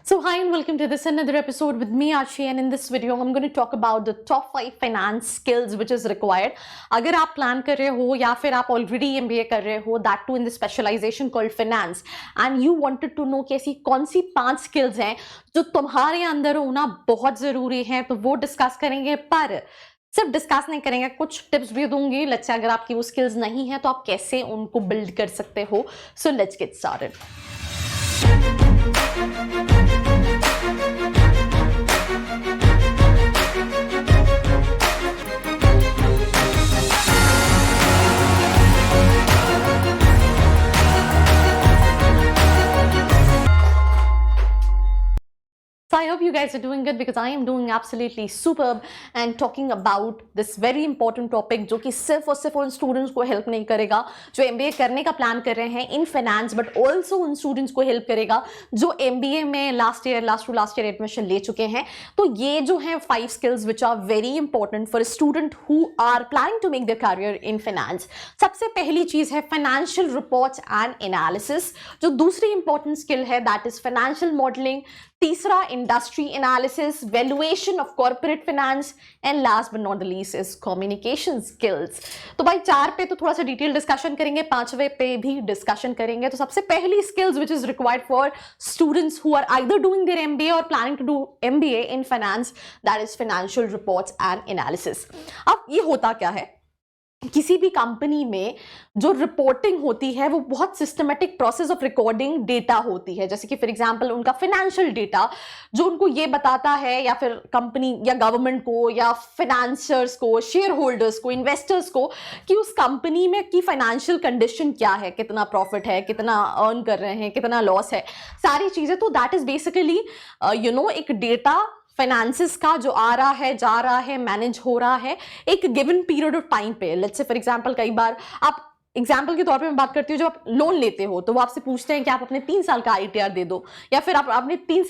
So hi and welcome to this another episode with me Archie, and in this video I'm going to talk about the top 5 finance skills which is required. अगर आप plan कर रहे हो या फिर आप already MBA कर रहे हो, that too in the specialization called finance, and you wanted to know कि ऐसी कौन सी 5 skills हैं जो तुम्हारे अंदर होना बहुत ज़रूरी है, तो वो डिस्कस करेंगे। पर सिर्फ डिस्कस नहीं करेंगे, कुछ टिप्स भी दूंगी। लेट्स से अगर आपकी वो स्किल्स नहीं है तो आप कैसे उनको बिल्ड कर सकते हो। So let's get started. So I hope you guys are doing good because I am doing absolutely superb and talking about this very important topic जो कि सिर्फ और सिर्फ उन स्टूडेंट्स को हेल्प नहीं करेगा जो MBA करने का प्लान कर रहे हैं इन फाइनेंस, बट ऑल्सो उन स्टूडेंट्स को हेल्प करेगा जो MBA में लास्ट ईयर एडमिशन ले चुके हैं। तो ये जो है 5 skills which are very important for student who are planning to make their career in finance. सबसे पहली चीज है फाइनेंशियल रिपोर्ट्स एंड एनालिसिस। जो दूसरी इंपॉर्टेंट स्किल है दैट इज फाइनेंशियल मॉडलिंग। तीसरा industry analysis, valuation of corporate finance, and last but not the least is communication skills. तो भाई 4 पे तो थोड़ा सा डिटेल डिस्कशन करेंगे, 5वें पे भी डिस्कशन करेंगे। तो सबसे पहली skills which is required for students who are either doing their MBA और planning to do MBA in finance, that is financial reports and analysis. अब ये होता क्या है, किसी भी कंपनी में जो रिपोर्टिंग होती है वो बहुत systematic process of recording data होती है। जैसे कि फॉर एग्जांपल उनका फाइनेंशियल डेटा जो उनको ये बताता है, या फिर कंपनी या गवर्नमेंट को या फाइनेंसर्स को, शेयर होल्डर्स को, इन्वेस्टर्स को, कि उस कंपनी में की फाइनेंशियल कंडीशन क्या है, कितना प्रॉफिट है, कितना अर्न कर रहे हैं, कितना लॉस है, सारी चीजें। तो दैट इज बेसिकली एक डेटा फाइनेंसिस का जो आ रहा है, जा रहा है, मैनेज हो रहा है एक गिवन पीरियड ऑफ टाइम पे। लेट्स से फॉर एग्जांपल कई बार आप एग्जाम्पल के तौर पे मैं बात करती हूँ, जब आप लोन लेते हो तो वो आपसे पूछते हैं कि आप अपने 3 साल का ITR दे दो, या फिर आप अपने 1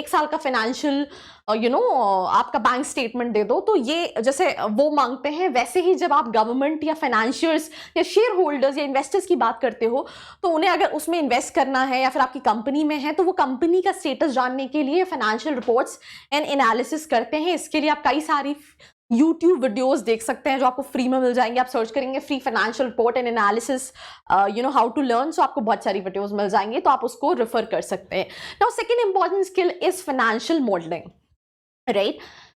साल का फाइनेंशियल आपका बैंक स्टेटमेंट दे दो। तो ये जैसे वो मांगते हैं, वैसे ही जब आप गवर्नमेंट या फाइनेंशियर्स या शेयर होल्डर्स या इन्वेस्टर्स की बात करते हो तो उन्हें अगर उसमें इन्वेस्ट करना है या फिर आपकी कंपनी में है तो वो कंपनी का स्टेटस जानने के लिए फाइनेंशियल रिपोर्ट्स एंड एनालिसिस करते हैं। इसके लिए आप कई सारी YouTube वीडियोस देख सकते हैं जो आपको फ्री में मिल जाएंगे। आप सर्च करेंगे free financial report and analysis how to learn, so आपको बहुत सारी वीडियोस मिल जाएंगे, तो आप उसको रेफर कर सकते हैं। Now second important skill is financial modelling, right.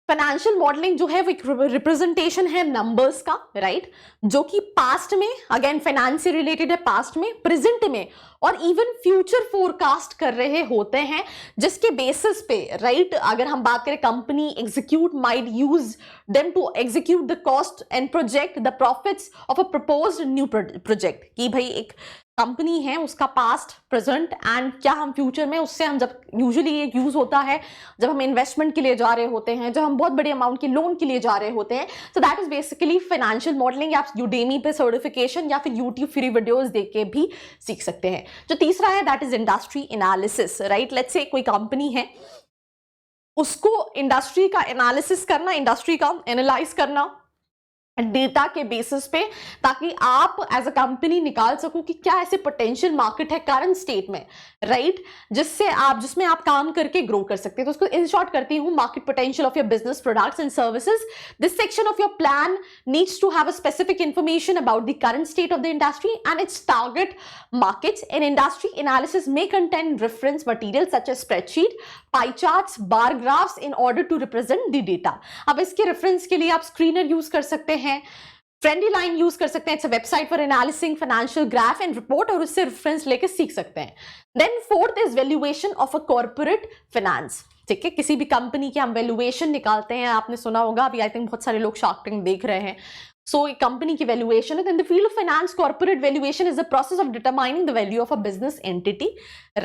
Financial modelling जो है वो एक रिप्रेजेंटेशन है नंबर्स का, राइट, जो कि पास्ट में, अगेन फाइनेंस से रिलेटेड है, पास्ट में, प्रेजेंट में और इवन फ्यूचर फोरकास्ट कर रहे होते हैं, जिसके बेसिस पे, राइट, अगर हम बात करें company execute might use them to execute the cost and project the profits of a proposed new project. कि भाई एक कंपनी है, उसका पास्ट, प्रेजेंट एंड क्या हम फ्यूचर में, उससे हम जब यूजुअली ये यूज होता है जब हम इन्वेस्टमेंट के लिए जा रहे होते हैं, जब हम बहुत बड़े अमाउंट के लोन के लिए जा रहे होते हैं। तो that is basically financial modelling. आप यूडेमी पे सर्टिफिकेशन या फिर यूट्यूब फ्री वीडियोस देख के भी सीख सकते हैं। जो तीसरा है that is industry analysis, right. Let's say कोई कंपनी है, उसको इंडस्ट्री का एनालिसिस करना, इंडस्ट्री का एनालाइज करना डेटा के बेसिस पे, ताकि आप एज अ कंपनी निकाल सको कि क्या ऐसे पोटेंशियल मार्केट है करंट स्टेट में, राइट, जिसमें आप काम करके ग्रो कर सकते हैं। तो उसको इन शॉर्ट करती हूँ, market potential of your business products and services. This section of your plan needs to have a specific information about the current state of the industry and its target markets. And industry analysis may contain reference material such as spreadsheet, pie charts, bar graphs in order to represent the data। अब इसके reference के लिए आप screener use कर सकते हैं, friendly line use कर सकते हैं, it's a website for analysing financial graph and report, और उससे रेफरेंस लेके सीख सकते हैं। Then fourth is valuation of a corporate finance. ठीक है, किसी भी कंपनी की हम वैल्यूएशन निकालते हैं, आपने सुना होगा, अभी आई थिंक बहुत सारे लोग शार्क टैंक देख रहे हैं। So, a company की valuation है, in the field of finance, corporate valuation is the process of determining the value of a business entity,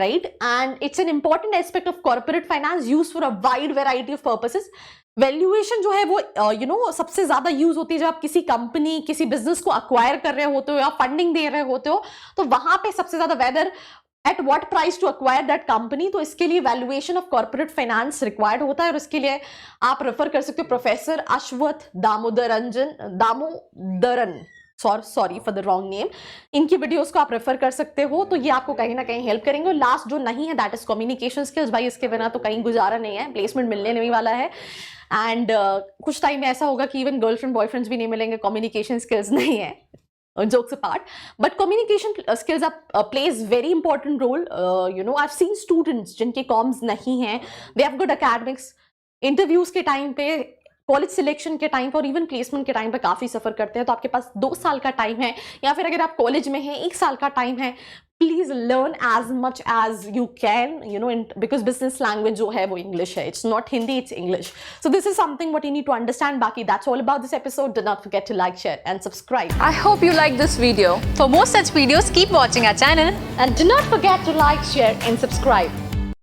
right? And it's an important aspect of corporate finance used for a wide variety of purposes. Valuation जो है वो सबसे ज्यादा use होती है जब आप किसी कंपनी, किसी बिजनेस को अक्वायर कर रहे होते हो या फंडिंग दे रहे होते हो, तो वहां पे सबसे ज्यादा whether at what price to acquire that company, तो इसके लिए valuation of corporate finance required होता है। और इसके लिए आप रेफर कर सकते हो professor Ashwath Damodaran sorry for the wrong name, इनकी वीडियोस को आप रेफर कर सकते हो, तो ये आपको कहीं ना कहीं हेल्प करेंगे। और लास्ट जो नहीं है दैट इज कम्युनिकेशन स्किल्स। भाई इसके बिना तो कहीं गुजारा नहीं है, प्लेसमेंट मिलने नहीं वाला है। एंड कुछ टाइम में ऐसा होगा कि इवन गर्लफ्रेंड बॉयफ्रेंड्स भी नहीं मिलेंगे, कम्युनिकेशन स्किल्स नहीं है, jokes apart, but communication skills are plays very important role. I've seen students जिनके comms नहीं हैं, they have good academics, interviews के टाइम पे, कॉलेज सिलेक्शन के टाइम पे और इवन प्लेसमेंट के टाइम पे काफ़ी सफ़र करते हैं। तो आपके पास 2 साल का टाइम है, या फिर अगर आप कॉलेज में हैं 1 साल का टाइम है, please learn as much as you can, because business language जो है वो इंग्लिश है, it's not Hindi, it's English. So this is something what you need to understand. बाकी that's all about this episode. Do not forget to like, share and subscribe. I hope you like this video. For more such videos, keep watching our channel. And do not forget to like, share and subscribe.